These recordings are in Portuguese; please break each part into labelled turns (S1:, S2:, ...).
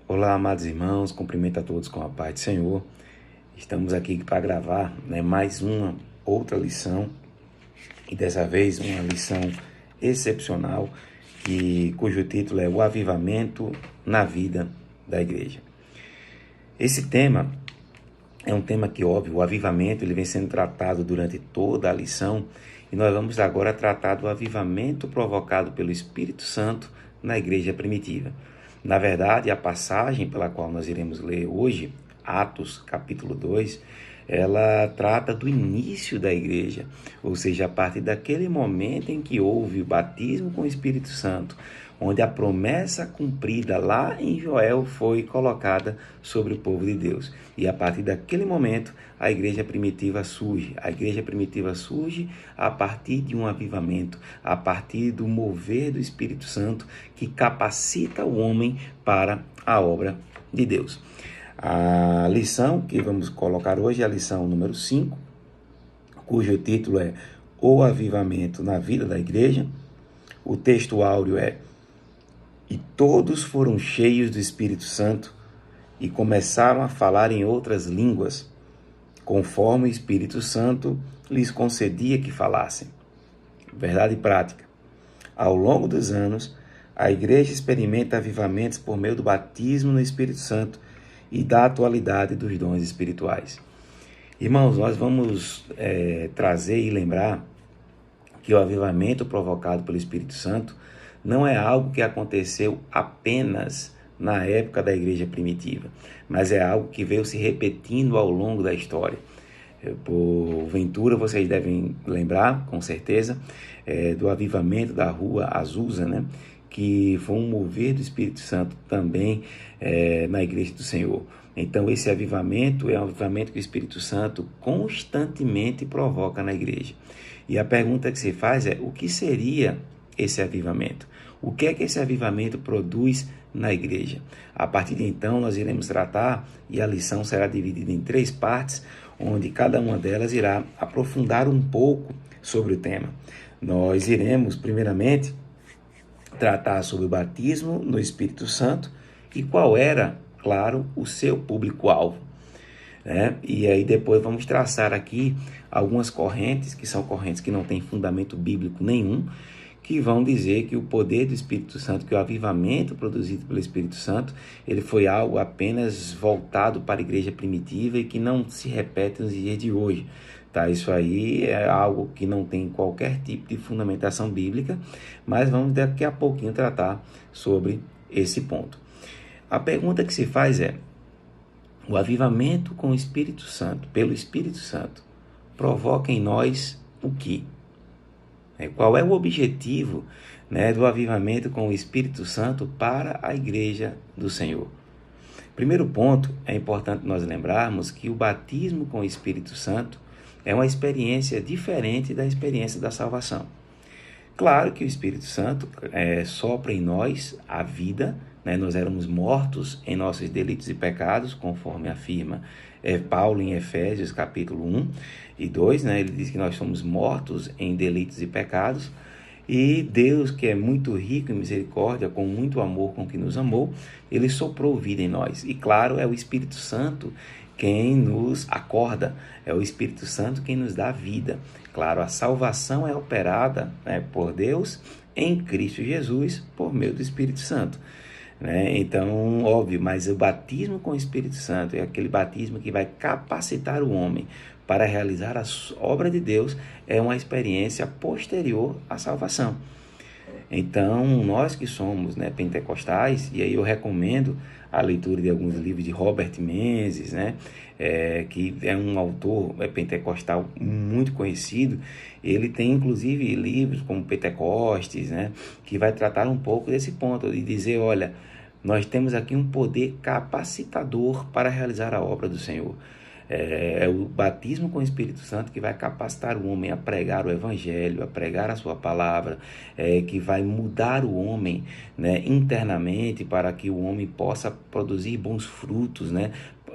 S1: Olá, amados irmãos, cumprimento a todos com a paz do Senhor. Estamos aqui para gravar mais uma outra lição, e dessa vez uma lição excepcional, cujo título é O Avivamento na Vida da Igreja. Esse tema é um tema que, óbvio, o avivamento ele vem sendo tratado durante toda a lição, e nós vamos agora tratar do avivamento provocado pelo Espírito Santo na igreja primitiva. Na verdade, a passagem pela qual nós iremos ler hoje, Atos capítulo 2, ela trata do início da igreja, ou seja, a partir daquele momento em que houve o batismo com o Espírito Santo, onde a promessa cumprida lá em Joel foi colocada sobre o povo de Deus. E a partir daquele momento, a igreja primitiva surge. A igreja primitiva surge a partir de um avivamento, a partir do mover do Espírito Santo que capacita o homem para a obra de Deus. A lição que vamos colocar hoje é a lição número 5, cujo título é O Avivamento na Vida da Igreja. O texto áureo é: E todos foram cheios do Espírito Santo e começaram a falar em outras línguas, conforme o Espírito Santo lhes concedia que falassem. Verdade prática. Ao longo dos anos, a igreja experimenta avivamentos por meio do batismo no Espírito Santo e da atualidade dos dons espirituais. Irmãos, nós vamos trazer e lembrar que o avivamento provocado pelo Espírito Santo não é algo que aconteceu apenas na época da igreja primitiva, mas é algo que veio se repetindo ao longo da história. Porventura, vocês devem lembrar, com certeza, do avivamento da rua Azusa, né? Que foi um mover do Espírito Santo também na igreja do Senhor. Então, esse avivamento é um avivamento que o Espírito Santo constantemente provoca na igreja. E a pergunta que se faz é: o que seria esse avivamento? O que é que esse avivamento produz na igreja? A partir de então, nós iremos tratar, e a lição será dividida em 3 partes, onde cada uma delas irá aprofundar um pouco sobre o tema. Nós iremos, primeiramente, tratar sobre o batismo no Espírito Santo e qual era, claro, o seu público-alvo. E aí depois vamos traçar aqui algumas correntes, que são correntes que não têm fundamento bíblico nenhum, que vão dizer que o poder do Espírito Santo, que o avivamento produzido pelo Espírito Santo, ele foi algo apenas voltado para a igreja primitiva e que não se repete nos dias de hoje. Tá? Isso aí é algo que não tem qualquer tipo de fundamentação bíblica, mas vamos daqui a pouquinho tratar sobre esse ponto. A pergunta que se faz é: o avivamento com o Espírito Santo, pelo Espírito Santo, provoca em nós o quê? Qual é o objetivo, do avivamento com o Espírito Santo para a igreja do Senhor? Primeiro ponto, é importante nós lembrarmos que o batismo com o Espírito Santo é uma experiência diferente da experiência da salvação. Claro que o Espírito Santo sopra em nós a vida, nós éramos mortos em nossos delitos e pecados, conforme afirma Paulo em Efésios capítulo 1 e 2, ele diz que nós somos mortos em delitos e pecados, e Deus, que é muito rico em misericórdia, com muito amor com que nos amou, ele soprou vida em nós. E claro, é o Espírito Santo quem nos acorda, é o Espírito Santo quem nos dá vida. Claro, a salvação é operada por Deus em Cristo Jesus por meio do Espírito Santo. Então, óbvio, mas o batismo com o Espírito Santo é aquele batismo que vai capacitar o homem para realizar a obra de Deus, é uma experiência posterior à salvação. Então, nós que somos pentecostais, e aí eu recomendo a leitura de alguns livros de Robert Menzies, que é um autor pentecostal muito conhecido. Ele tem inclusive livros como Pentecostes, que vai tratar um pouco desse ponto, de dizer: olha, nós temos aqui um poder capacitador para realizar a obra do Senhor. É o batismo com o Espírito Santo que vai capacitar o homem a pregar o Evangelho, a pregar a sua palavra, que vai mudar o homem internamente para que o homem possa produzir bons frutos,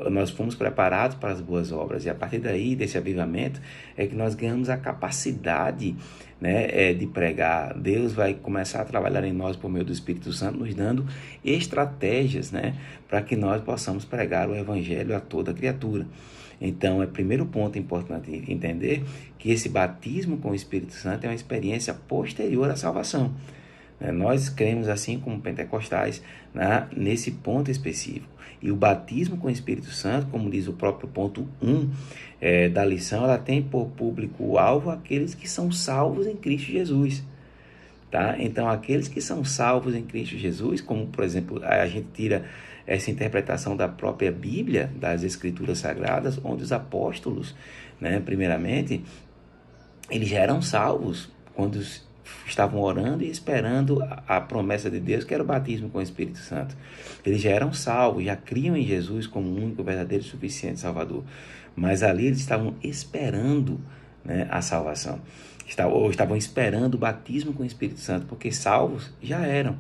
S1: nós fomos preparados para as boas obras, e a partir daí, desse avivamento, é que nós ganhamos a capacidade, né, de pregar. Deus vai começar a trabalhar em nós por meio do Espírito Santo, nos dando estratégias, né, para que nós possamos pregar o Evangelho a toda criatura. Então, é o primeiro ponto importante entender que esse batismo com o Espírito Santo é uma experiência posterior à salvação. Nós cremos, assim como pentecostais, né, nesse ponto específico. E o batismo com o Espírito Santo, como diz o próprio ponto 1 da lição, ela tem por público-alvo aqueles que são salvos em Cristo Jesus. Tá? Então, aqueles que são salvos em Cristo Jesus, como, por exemplo, a gente tira essa interpretação da própria Bíblia, das Escrituras Sagradas, onde os apóstolos, né, primeiramente, eles já eram salvos quando estavam orando e esperando a promessa de Deus, que era o batismo com o Espírito Santo. Eles já eram salvos, já criam em Jesus como o único, verdadeiro e suficiente Salvador. Mas ali eles estavam esperando, né, a salvação. Estavam esperando o batismo com o Espírito Santo, porque salvos já eram.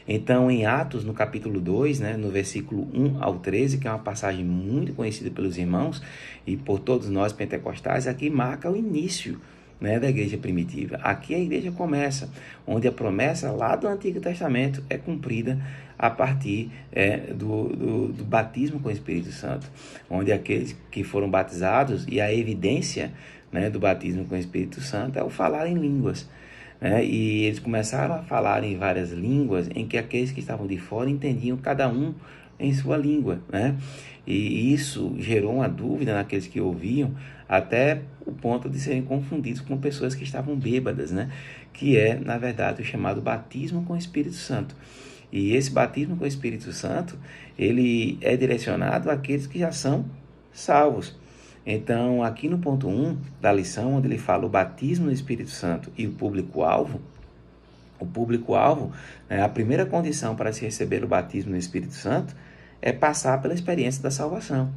S1: Então, em Atos, no capítulo 2, né, no versículo 1 ao 13, que é uma passagem muito conhecida pelos irmãos e por todos nós pentecostais, aqui marca o início, né, da igreja primitiva. Aqui a igreja começa, onde a promessa lá do Antigo Testamento é cumprida a partir do batismo com o Espírito Santo, onde aqueles que foram batizados, e a evidência, né, do batismo com o Espírito Santo é o falar em línguas. E eles começaram a falar em várias línguas, em que aqueles que estavam de fora entendiam cada um em sua língua, né? E isso gerou uma dúvida naqueles que ouviam, até o ponto de serem confundidos com pessoas que estavam bêbadas, né? Que é, na verdade, o chamado batismo com o Espírito Santo. E esse batismo com o Espírito Santo, ele é direcionado àqueles que já são salvos. Então, aqui no ponto 1 da lição, onde ele fala o batismo no Espírito Santo e o público-alvo, a primeira condição para se receber o batismo no Espírito Santo é passar pela experiência da salvação.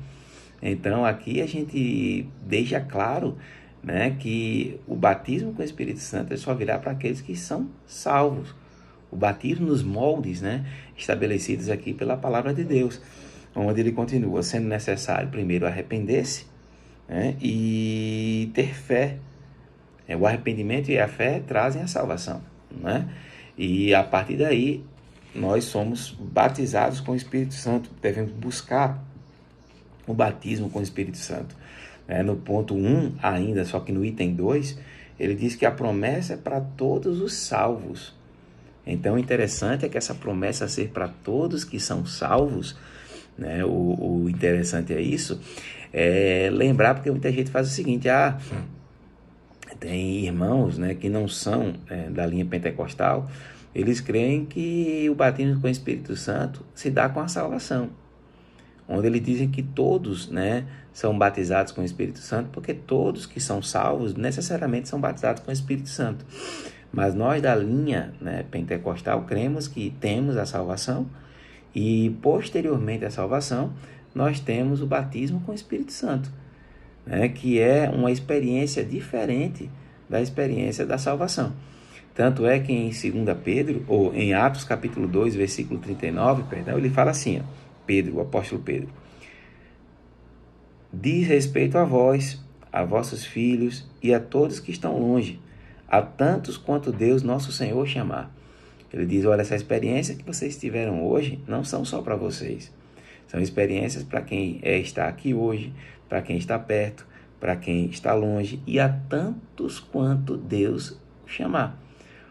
S1: Então, aqui a gente deixa claro, né, que o batismo com o Espírito Santo só virá para aqueles que são salvos. O batismo nos moldes, né, estabelecidos aqui pela palavra de Deus, onde ele continua sendo necessário primeiro arrepender-se, né, e ter fé. O arrependimento e a fé trazem a salvação, né? E a partir daí nós somos batizados com o Espírito Santo. Devemos buscar o batismo com o Espírito Santo. No ponto 1 ainda, só que no item 2, ele diz que a promessa é para todos os salvos. Então, o interessante é que essa promessa ser para todos que são salvos, né? O interessante é isso, lembrar, porque muita gente faz o seguinte: tem irmãos, né, que não são da linha pentecostal, eles creem que o batismo com o Espírito Santo se dá com a salvação, onde eles dizem que todos, né, são batizados com o Espírito Santo, porque todos que são salvos necessariamente são batizados com o Espírito Santo. Mas nós da linha, né, pentecostal cremos que temos a salvação e posteriormente à salvação nós temos o batismo com o Espírito Santo, né, que é uma experiência diferente da experiência da salvação. Tanto é que em 2 Pedro, ou em Atos capítulo 2, versículo 39, ele fala assim, Pedro, o apóstolo Pedro: diz respeito a vós, a vossos filhos e a todos que estão longe, a tantos quanto Deus nosso Senhor chamar. Ele diz: olha, essa experiência que vocês tiveram hoje não são só para vocês. São experiências para quem está aqui hoje, para quem está perto, para quem está longe, e a tantos quanto Deus chamar.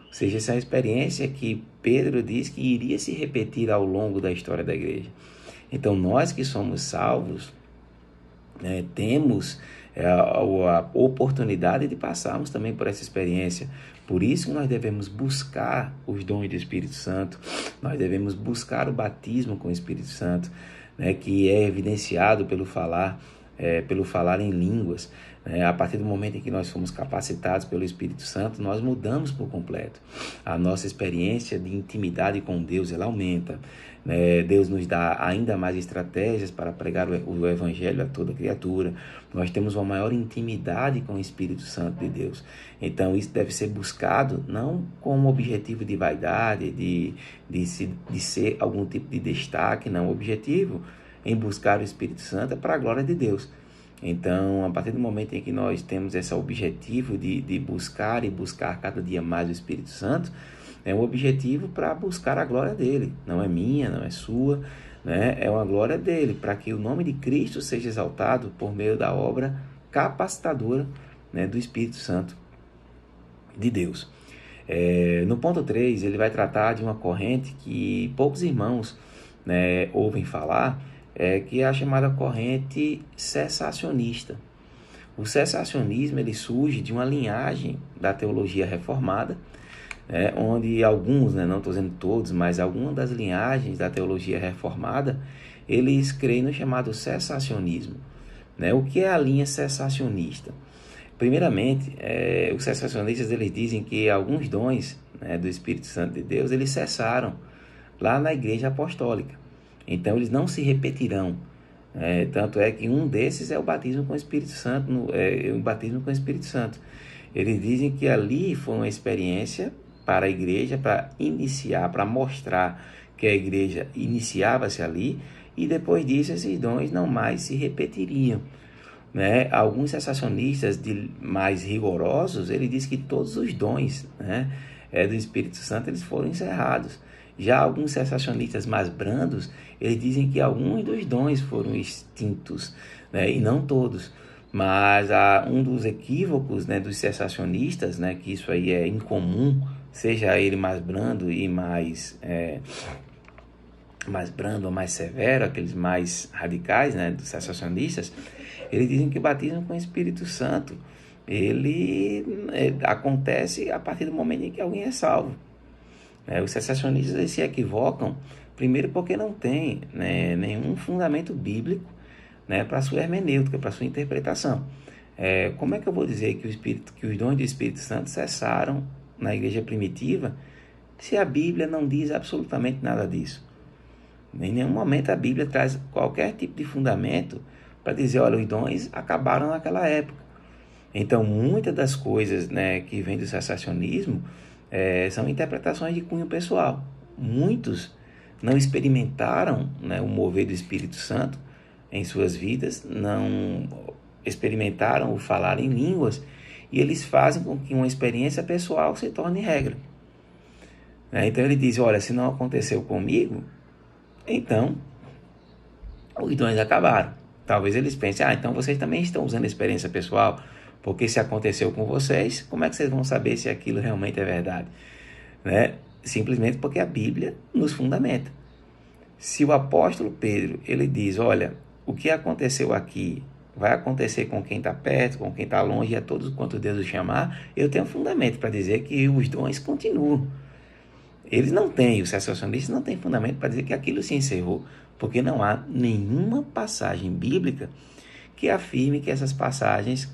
S1: Ou seja, essa é uma experiência que Pedro diz que iria se repetir ao longo da história da igreja. Então, nós que somos salvos, né, temos a oportunidade de passarmos também por essa experiência. Por isso nós devemos buscar os dons do Espírito Santo, nós devemos buscar o batismo com o Espírito Santo, né, que é evidenciado pelo falar em línguas. A partir do momento em que nós fomos capacitados pelo Espírito Santo, nós mudamos por completo. A nossa experiência de intimidade com Deus, ela aumenta. Deus nos dá ainda mais estratégias para pregar o Evangelho a toda criatura. Nós temos uma maior intimidade com o Espírito Santo de Deus. Então, isso deve ser buscado não como objetivo de vaidade, de ser algum tipo de destaque, não. O objetivo em buscar o Espírito Santo é para a glória de Deus. Então, a partir do momento em que nós temos esse objetivo de buscar e buscar cada dia mais o Espírito Santo, é um objetivo para buscar a glória dele. Não é minha, não é sua, né? É uma glória dele, para que o nome de Cristo seja exaltado por meio da obra capacitadora, né, do Espírito Santo de Deus. No ponto 3, ele vai tratar de uma corrente que poucos irmãos, né, ouvem falar, que é a chamada corrente cessacionista. O cessacionismo ele surge de uma linhagem da teologia reformada, onde alguns, né, não estou dizendo todos, mas algumas das linhagens da teologia reformada, eles creem no chamado cessacionismo. Né? O que é a linha cessacionista? Primeiramente, os cessacionistas eles dizem que alguns dons, né, do Espírito Santo de Deus, eles cessaram lá na Igreja Apostólica. Então, eles não se repetirão. Tanto é que um desses é o batismo com o Espírito Santo. O batismo com o Espírito Santo. Eles dizem que ali foi uma experiência para a igreja, para iniciar, para mostrar que a igreja iniciava-se ali, e depois disso esses dons não mais se repetiriam. Né? Alguns cessacionistas mais rigorosos, ele diz que todos os dons, né, do Espírito Santo eles foram encerrados. Já alguns cessacionistas mais brandos, eles dizem que alguns dos dons foram extintos, né, e não todos. Mas um dos equívocos, né, dos cessacionistas, né, que isso aí é incomum, seja ele mais brando e mais brando ou mais severo, aqueles mais radicais, né, dos cessacionistas, eles dizem que o batismo com o Espírito Santo, ele acontece a partir do momento em que alguém é salvo. Os cessacionistas eles se equivocam, primeiro porque não tem, né, nenhum fundamento bíblico, né, para sua hermenêutica, para sua interpretação. Como é que eu vou dizer que os dons do Espírito Santo cessaram na igreja primitiva, se a Bíblia não diz absolutamente nada disso? Em nenhum momento a Bíblia traz qualquer tipo de fundamento para dizer, olha, os dons acabaram naquela época. Então, muitas das coisas, né, que vêm do cessacionismo são interpretações de cunho pessoal. Muitos não experimentaram, né, o mover do Espírito Santo em suas vidas, não experimentaram o falar em línguas, e eles fazem com que uma experiência pessoal se torne regra. Então ele diz, olha, se não aconteceu comigo, então os dons acabaram. Talvez eles pensem, então vocês também estão usando a experiência pessoal, porque se aconteceu com vocês, como é que vocês vão saber se aquilo realmente é verdade? Né? Simplesmente porque a Bíblia nos fundamenta. Se o apóstolo Pedro, ele diz, olha, o que aconteceu aqui vai acontecer com quem está perto, com quem está longe, e a todos quanto Deus os chamar, eu tenho fundamento para dizer que os dons continuam. Eles não têm, os cessacionistas não têm fundamento para dizer que aquilo se encerrou, porque não há nenhuma passagem bíblica que afirme que essas passagens,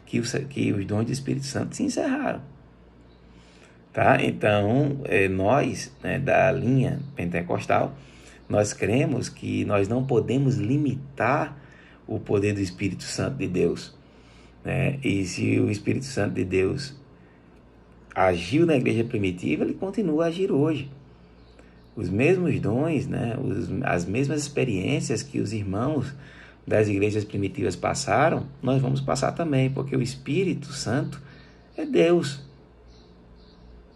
S1: que os dons do Espírito Santo se encerraram. Tá? Então, nós, né, da linha pentecostal, nós cremos que nós não podemos limitar o poder do Espírito Santo de Deus. Né? E se o Espírito Santo de Deus agiu na igreja primitiva, ele continua a agir hoje. Os mesmos dons, né, as mesmas experiências que os irmãos das igrejas primitivas passaram, nós vamos passar também, porque o Espírito Santo é Deus.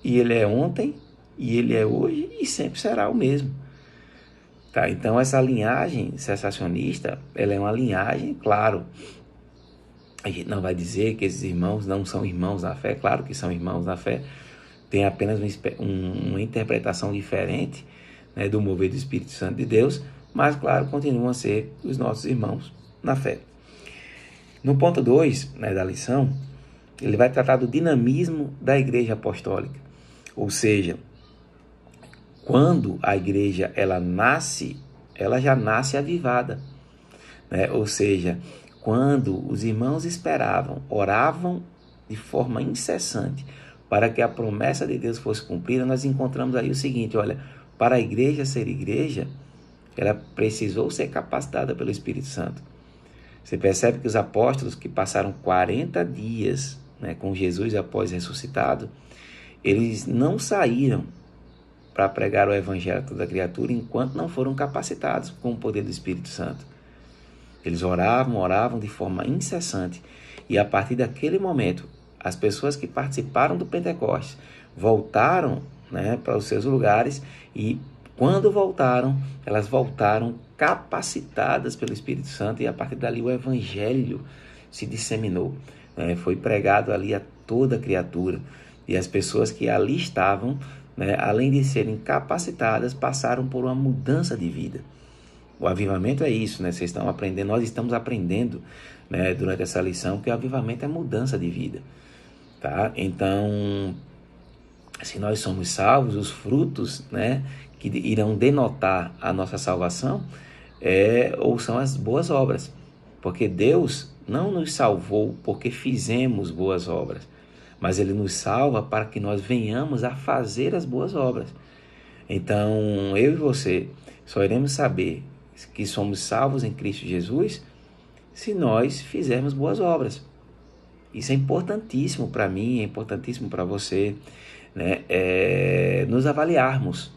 S1: E ele é ontem, e ele é hoje, e sempre será o mesmo. Tá? Então, essa linhagem cessacionista, ela é uma linhagem, claro, a gente não vai dizer que esses irmãos não são irmãos na fé, claro que são irmãos na fé, tem apenas uma interpretação diferente, né, do mover do Espírito Santo de Deus, mas, claro, continuam a ser os nossos irmãos na fé. No ponto 2, né, da lição, ele vai tratar do dinamismo da igreja apostólica, ou seja, quando a igreja ela nasce, ela já nasce avivada, né? Ou seja, quando os irmãos esperavam, oravam de forma incessante para que a promessa de Deus fosse cumprida, nós encontramos aí o seguinte, olha, para a igreja ser igreja, ela precisou ser capacitada pelo Espírito Santo. Você percebe que os apóstolos que passaram 40 dias, né, com Jesus após ressuscitado, eles não saíram para pregar o evangelho a toda criatura enquanto não foram capacitados com o poder do Espírito Santo. Eles oravam de forma incessante e a partir daquele momento, as pessoas que participaram do Pentecostes voltaram, né, para os seus lugares e quando voltaram, elas voltaram capacitadas pelo Espírito Santo e a partir dali o evangelho se disseminou, né, foi pregado ali a toda criatura e as pessoas que ali estavam, né, além de serem capacitadas, passaram por uma mudança de vida. O avivamento é isso, né? Vocês estão aprendendo, nós estamos aprendendo, né, durante essa lição que o avivamento é mudança de vida, tá? Então, se nós somos salvos, os frutos, né, que irão denotar a nossa salvação ou são as boas obras, porque Deus não nos salvou porque fizemos boas obras, mas Ele nos salva para que nós venhamos a fazer as boas obras. Então, eu e você só iremos saber que somos salvos em Cristo Jesus se nós fizermos boas obras. Isso é importantíssimo para mim, é importantíssimo para você, né? Nos avaliarmos.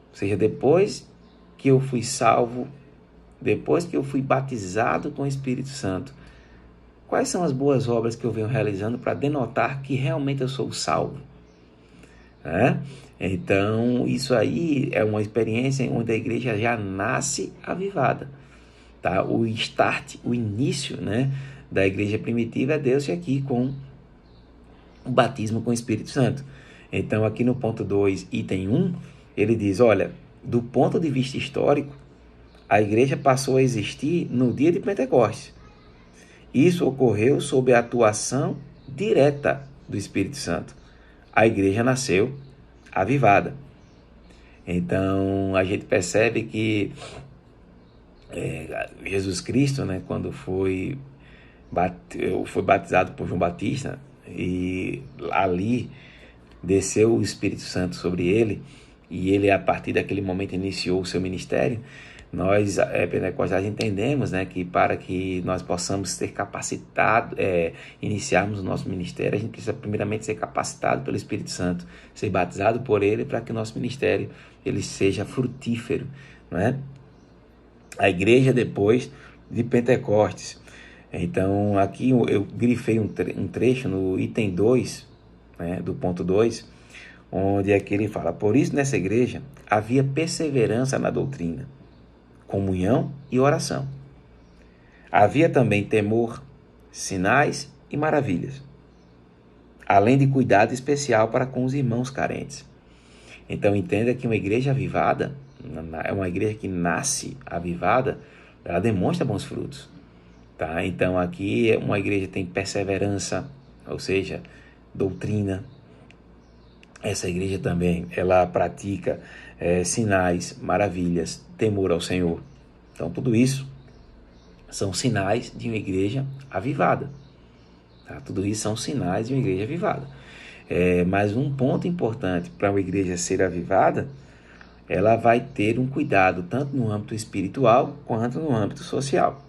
S1: Ou seja, depois que eu fui salvo, depois que eu fui batizado com o Espírito Santo, quais são as boas obras que eu venho realizando para denotar que realmente eu sou salvo? Então, isso aí é uma experiência onde a igreja já nasce avivada. Tá? O start, o início, né, da igreja primitiva deu-se aqui com o batismo com o Espírito Santo. Então, aqui no ponto 2, item 1, ele diz, olha, do ponto de vista histórico, a igreja passou a existir no dia de Pentecostes. Isso ocorreu sob a atuação direta do Espírito Santo. A igreja nasceu avivada. Então, a gente percebe que Jesus Cristo, né, quando foi batizado por João Batista, e ali desceu o Espírito Santo sobre ele, e ele, a partir daquele momento, iniciou o seu ministério. Nós, pentecostais, entendemos, né, que para que nós possamos ser capacitados, iniciarmos o nosso ministério, a gente precisa primeiramente ser capacitado pelo Espírito Santo, ser batizado por ele, para que o nosso ministério ele seja frutífero, não é? A igreja depois de Pentecostes. Então, aqui eu grifei um trecho no item 2, né, do ponto 2, onde é que ele fala, por isso nessa igreja havia perseverança na doutrina, comunhão e oração. Havia também temor, sinais e maravilhas, além de cuidado especial para com os irmãos carentes. Então entenda que uma igreja avivada, é uma igreja que nasce avivada, ela demonstra bons frutos. Tá? Então aqui uma igreja tem perseverança, ou seja, doutrina. Essa igreja também, ela pratica sinais, maravilhas, temor ao Senhor. Então tudo isso são sinais de uma igreja avivada. Tá? Tudo isso são sinais de uma igreja avivada. Mas um ponto importante para uma igreja ser avivada, ela vai ter um cuidado tanto no âmbito espiritual quanto no âmbito social.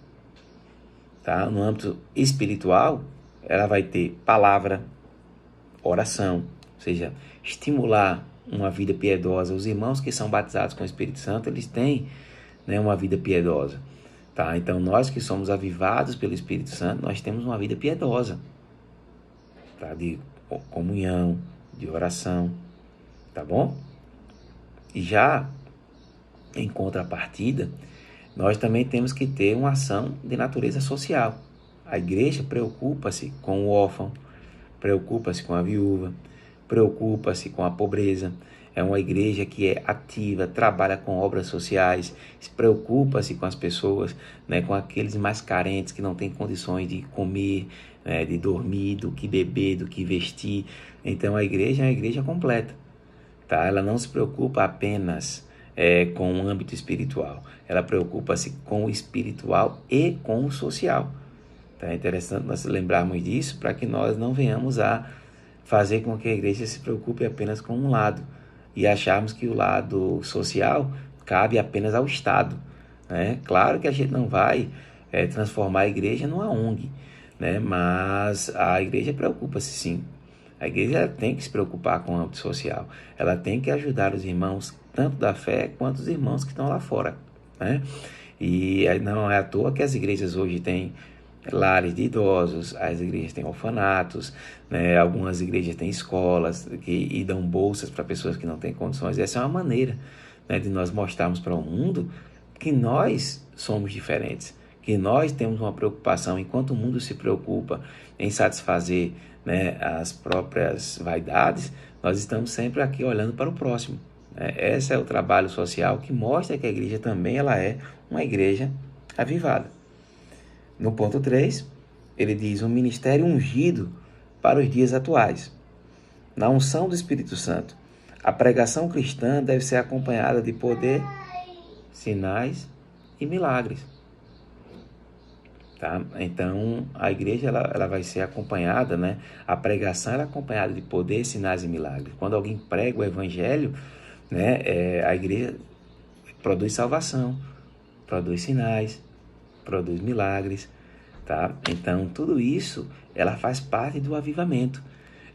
S1: Tá? No âmbito espiritual, ela vai ter palavra, oração, ou seja, estimular uma vida piedosa. Os irmãos que são batizados com o Espírito Santo, eles têm, né, uma vida piedosa. Tá? Então, nós que somos avivados pelo Espírito Santo, nós temos uma vida piedosa, tá? De comunhão, de oração, tá bom? E já em contrapartida, nós também temos que ter uma ação de natureza social. A igreja preocupa-se com o órfão, preocupa-se com a viúva, preocupa-se com a pobreza. É uma igreja que é ativa, trabalha com obras sociais, preocupa-se com as pessoas, né, com aqueles mais carentes que não têm condições de comer, né, de dormir, do que beber, do que vestir. Então a igreja é uma igreja completa. Tá? Ela não se preocupa apenas com o âmbito espiritual, ela preocupa-se com o espiritual e com o social. Tá? É interessante nós lembrarmos disso para que nós não venhamos a fazer com que a igreja se preocupe apenas com um lado e acharmos que o lado social cabe apenas ao Estado. Né? Claro que a gente não vai transformar a igreja numa ONG, né? Mas a igreja preocupa-se sim A igreja tem que se preocupar com o âmbito social. Ela tem que ajudar os irmãos, tanto da fé, quanto os irmãos que estão lá fora, né? E não é à toa que as igrejas hoje têm lares de idosos, as igrejas têm orfanatos, né? Algumas igrejas têm escolas e dão bolsas para pessoas que não têm condições. Essa é uma maneira, né, de nós mostrarmos para o mundo que nós somos diferentes, que nós temos uma preocupação, enquanto o mundo se preocupa em satisfazer, né, as próprias vaidades, nós estamos sempre aqui olhando para o próximo. Esse é o trabalho social que mostra que a igreja também ela é uma igreja avivada. No ponto 3, ele diz um ministério ungido para os dias atuais. Na unção do Espírito Santo, a pregação cristã deve ser acompanhada de poder, sinais e milagres. Tá? Então, a igreja ela vai ser acompanhada, né? A pregação é acompanhada de poder, sinais e milagres. Quando alguém prega o evangelho, né, a igreja produz salvação, produz sinais, produz milagres, tá? Então, tudo isso, ela faz parte do avivamento.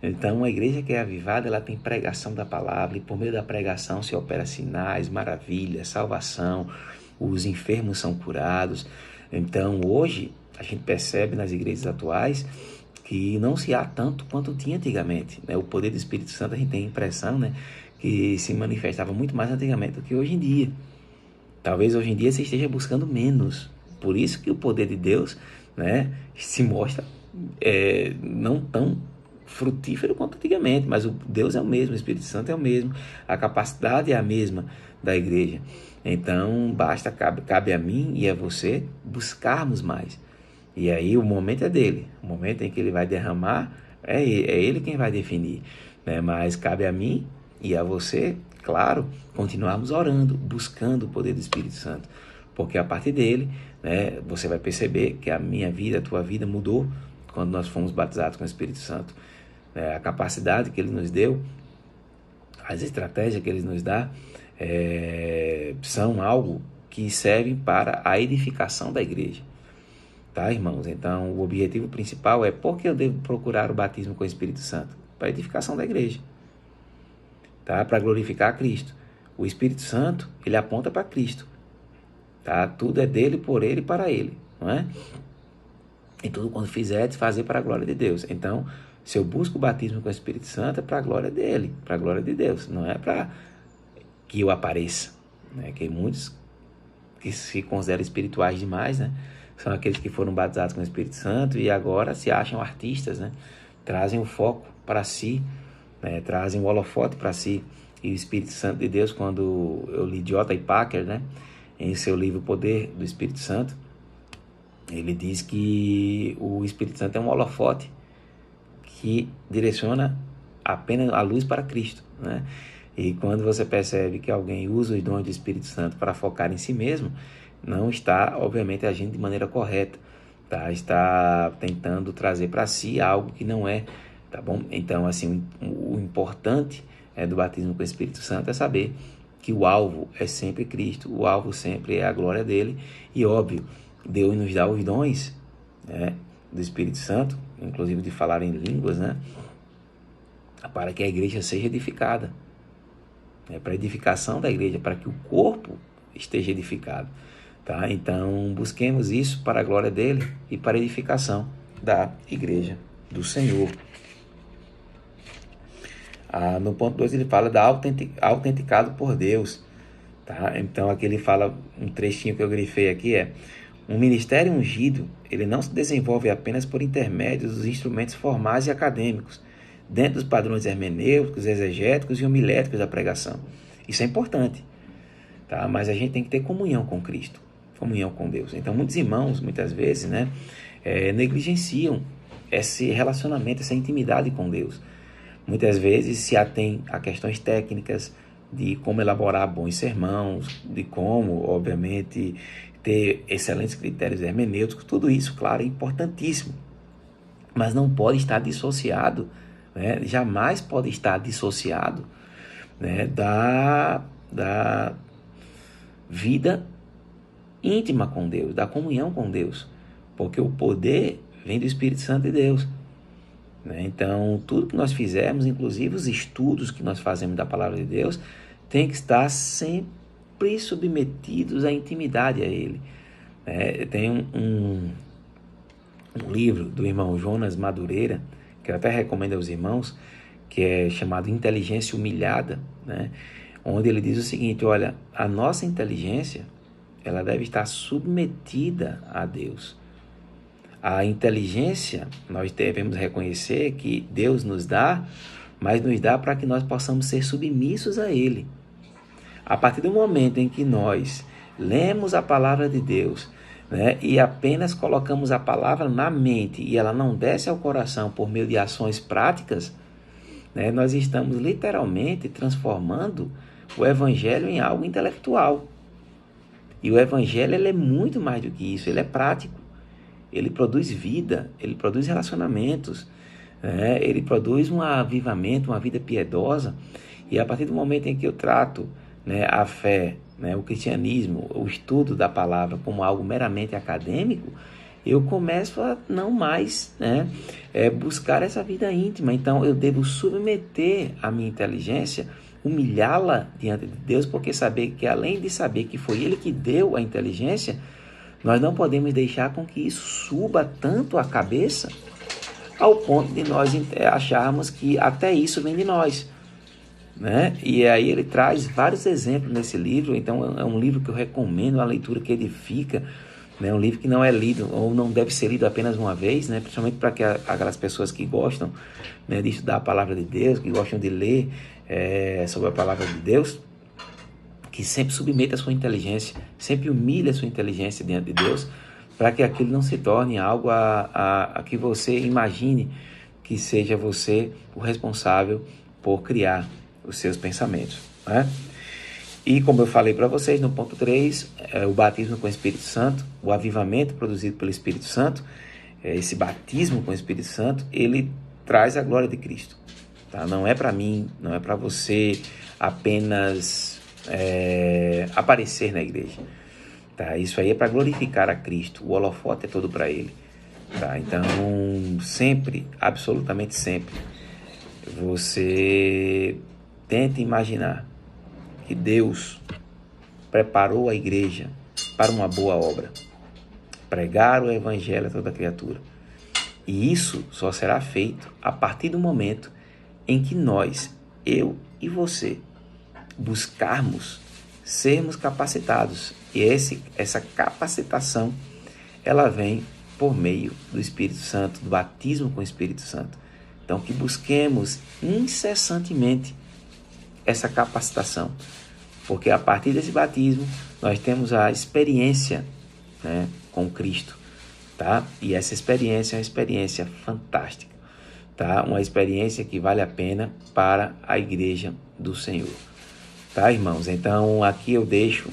S1: Então, a igreja que é avivada, ela tem pregação da palavra, e por meio da pregação se opera sinais, maravilhas, salvação, os enfermos são curados. Então, hoje, a gente percebe nas igrejas atuais que não se há tanto quanto tinha antigamente, né? O poder do Espírito Santo, a gente tem a impressão, né, que se manifestava muito mais antigamente do que hoje em dia. Talvez hoje em dia você esteja buscando menos. Por isso que o poder de Deus, né, se mostra não tão frutífero quanto antigamente, mas o Deus é o mesmo, o Espírito Santo é o mesmo, a capacidade é a mesma da igreja. Então, cabe a mim e a você buscarmos mais. E aí o momento é dele, o momento em que ele vai derramar, é ele quem vai definir, né? Mas cabe a mim e a você, claro, continuarmos orando, buscando o poder do Espírito Santo, porque a partir dele, né, você vai perceber que a minha vida, a tua vida mudou quando nós fomos batizados com o Espírito Santo. A capacidade que ele nos deu, as estratégias que ele nos dá, são algo que servem para a edificação da igreja. Tá, irmãos? Então, o objetivo principal é por que eu devo procurar o batismo com o Espírito Santo? Para a edificação da igreja. Tá? Para glorificar a Cristo. O Espírito Santo, ele aponta para Cristo. Tá? Tudo é dele, por ele e para ele. Não é? E tudo quando fizer é de fazer para a glória de Deus. Então, se eu busco o batismo com o Espírito Santo, é para a glória dele, para a glória de Deus. Não é para que eu apareça. Né? Que muitos que se consideram espirituais demais, né, são aqueles que foram batizados com o Espírito Santo e agora se acham artistas, né? Trazem o foco para si, né? Trazem o holofote para si. E o Espírito Santo de Deus, quando eu li J. Packer, né, em seu livro Poder do Espírito Santo, ele diz que o Espírito Santo é um holofote que direciona apenas a luz para Cristo, né? E quando você percebe que alguém usa os dons do Espírito Santo para focar em si mesmo, não está, obviamente, agindo de maneira correta, tá? Está tentando trazer para si algo que não é, tá bom? Então, assim, o importante do batismo com o Espírito Santo é saber que o alvo é sempre Cristo, o alvo sempre é a glória dele, e óbvio, Deus nos dá os dons, né, do Espírito Santo, inclusive de falar em línguas, né, para que a igreja seja edificada, para a edificação da igreja, para que o corpo esteja edificado. Tá? Então, busquemos isso para a glória dele e para a edificação da igreja do Senhor. No ponto 2 ele fala da autenticado por Deus. Tá? Então, aqui ele fala, um trechinho que eu grifei aqui um ministério ungido, ele não se desenvolve apenas por intermédio dos instrumentos formais e acadêmicos, dentro dos padrões hermenêuticos, exegéticos e homiléticos da pregação. Isso é importante, tá? Mas a gente tem que ter comunhão com Cristo, comunhão com Deus. Então, muitos irmãos, muitas vezes, né, negligenciam esse relacionamento, essa intimidade com Deus. Muitas vezes se atém a questões técnicas de como elaborar bons sermãos, de como, obviamente, ter excelentes critérios hermenêuticos. Tudo isso, claro, é importantíssimo, mas não pode estar dissociado, né? Jamais pode estar dissociado, né, da vida íntima com Deus, da comunhão com Deus, porque o poder vem do Espírito Santo de Deus. né? Então, tudo que nós fizermos, inclusive os estudos que nós fazemos da palavra de Deus, tem que estar sempre submetidos à intimidade a Ele. Tem um livro do irmão Jonas Madureira, que eu até recomendo aos irmãos, que é chamado Inteligência Humilhada, né? Onde ele diz o seguinte: olha, a nossa inteligência, ela deve estar submetida a Deus. A inteligência, nós devemos reconhecer que Deus nos dá, mas nos dá para que nós possamos ser submissos a Ele. A partir do momento em que nós lemos a palavra de Deus, né, e apenas colocamos a palavra na mente e ela não desce ao coração por meio de ações práticas, né, nós estamos literalmente transformando o evangelho em algo intelectual. E o evangelho, ele é muito mais do que isso, ele é prático. Ele produz vida, ele produz relacionamentos, né? Ele produz um avivamento, uma vida piedosa. E a partir do momento em que eu trato, né, a fé, né, o cristianismo, o estudo da palavra como algo meramente acadêmico, eu começo a não mais, né, buscar essa vida íntima. Então eu devo submeter a minha inteligência, humilhá-la diante de Deus, porque saber que, além de saber que foi Ele que deu a inteligência, nós não podemos deixar com que isso suba tanto a cabeça ao ponto de nós acharmos que até isso vem de nós, né? E aí ele traz vários exemplos nesse livro. Então é um livro que eu recomendo, uma leitura que edifica, né? Um livro que não é lido ou não deve ser lido apenas uma vez, né? Principalmente para aquelas pessoas que gostam, né, de estudar a palavra de Deus, que gostam de ler sobre a palavra de Deus, que sempre submeta a sua inteligência, sempre humilhe a sua inteligência diante de Deus, para que aquilo não se torne algo a que você imagine que seja você o responsável por criar os seus pensamentos, né? E como eu falei para vocês no ponto 3, o batismo com o Espírito Santo, o avivamento produzido pelo Espírito Santo, esse batismo com o Espírito Santo, ele traz a glória de Cristo, tá? Não é para mim, não é para você apenas aparecer na igreja, tá? Isso aí é para glorificar a Cristo, o holofote é todo para Ele, tá? Então sempre, absolutamente sempre, você tenta imaginar que Deus preparou a igreja para uma boa obra, pregar o evangelho a toda criatura. E isso só será feito a partir do momento em que nós, eu e você, buscarmos sermos capacitados. E essa capacitação, ela vem por meio do Espírito Santo, do batismo com o Espírito Santo. Então, que busquemos incessantemente essa capacitação, porque a partir desse batismo nós temos a experiência, né, com Cristo, tá? E essa experiência é uma experiência fantástica, tá? Uma experiência que vale a pena para a igreja do Senhor, tá, irmãos? Então aqui eu deixo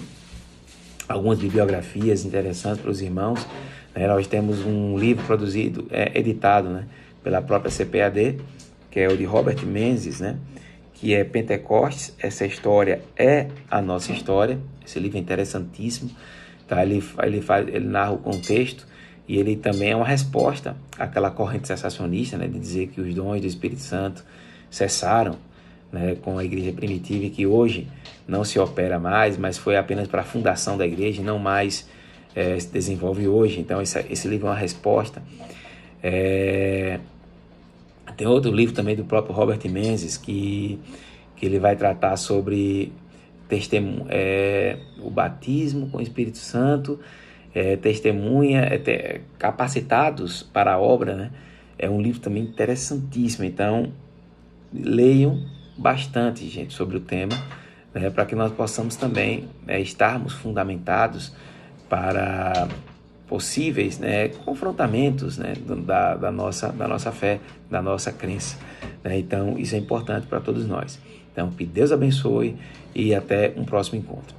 S1: algumas bibliografias interessantes para os irmãos, né? Nós temos um livro produzido, editado, né, pela própria CPAD, que é o de Robert Menzies, né, que é Pentecostes, essa história é a nossa história. Esse livro é interessantíssimo, tá? Ele narra o contexto e ele também é uma resposta àquela corrente sensacionista, né, de dizer que os dons do Espírito Santo cessaram, né, com a igreja primitiva, e que hoje não se opera mais, mas foi apenas para a fundação da igreja e não mais se desenvolve hoje. Então esse livro é uma resposta. Tem outro livro também do próprio Robert Menzies que ele vai tratar sobre o batismo com o Espírito Santo, capacitados para a obra, né? É um livro também interessantíssimo. Então leiam bastante, gente, sobre o tema, né, para que nós possamos também estarmos fundamentados para possíveis, né, confrontamentos, né, da nossa fé, da nossa crença, né? Então isso é importante para todos nós. Então que Deus abençoe e até um próximo encontro.